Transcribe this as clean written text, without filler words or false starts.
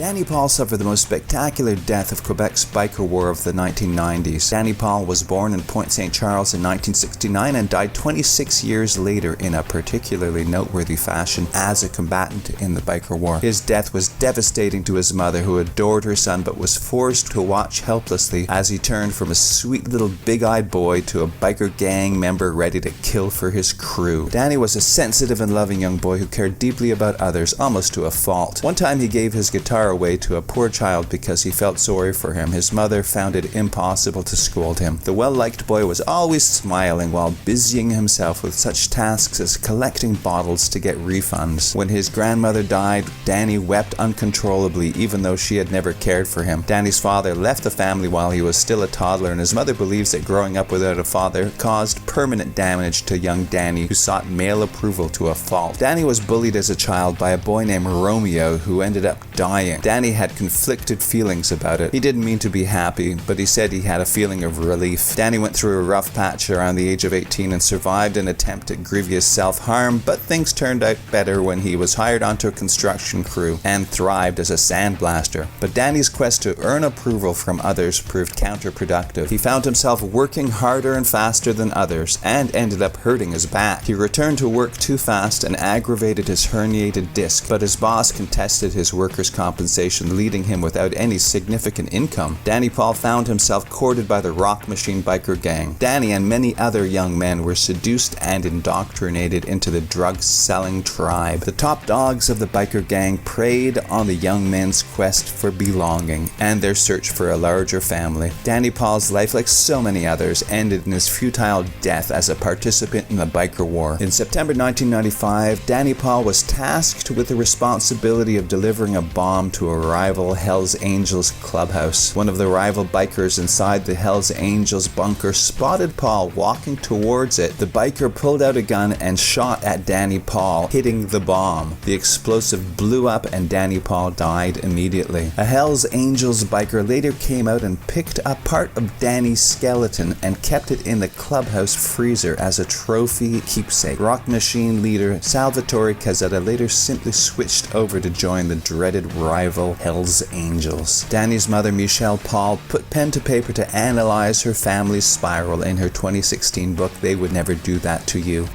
Danny Paul suffered the most spectacular death of Quebec's biker war of the 1990s. Danny Paul was born in Pointe St. Charles in 1969 and died 26 years later in a particularly noteworthy fashion as a combatant in the biker war. His death was devastating to his mother, who adored her son but was forced to watch helplessly as he turned from a sweet little big-eyed boy to a biker gang member ready to kill for his crew. Danny was a sensitive and loving young boy who cared deeply about others, almost to a fault. One time he gave his guitar away to a poor child because he felt sorry for him. His mother found it impossible to scold him. The well-liked boy was always smiling while busying himself with such tasks as collecting bottles to get refunds. When his grandmother died, Danny wept uncontrollably, even though she had never cared for him. Danny's father left the family while he was still a toddler, and his mother believes that growing up without a father caused permanent damage to young Danny, who sought male approval to a fault. Danny was bullied as a child by a boy named Romeo, who ended up dying. Danny had conflicted feelings about it. He didn't mean to be happy, but he said he had a feeling of relief. Danny went through a rough patch around the age of 18 and survived an attempt at grievous self-harm, but things turned out better when he was hired onto a construction crew and thrived as a sandblaster. But Danny's quest to earn approval from others proved counterproductive. He found himself working harder and faster than others and ended up hurting his back. He returned to work too fast and aggravated his herniated disc, but his boss contested his workers' compensation, leaving him without any significant income. Danny Paul found himself courted by the Rock Machine biker gang. Danny and many other young men were seduced and indoctrinated into the drug-selling tribe. The top dogs of the biker gang preyed on the young men's quest for belonging and their search for a larger family. Danny Paul's life, like so many others, ended in his futile death as a participant in the biker war. In September 1995, Danny Paul was tasked with the responsibility of delivering a bomb to a rival Hells Angels clubhouse. One of the rival bikers inside the Hells Angels bunker spotted Paul walking towards it. The biker pulled out a gun and shot at Danny Paul, hitting the bomb. The explosive blew up and Danny Paul died immediately. A Hells Angels biker later came out and picked up part of Danny's skeleton and kept it in the clubhouse freezer as a trophy keepsake. Rock Machine leader Salvatore Cazzetta later simply switched over to join the dreaded rival Hells Angels. Danny's mother, Michelle Paul, put pen to paper to analyze her family's spiral in her 2016 book, They Would Never Do That to You.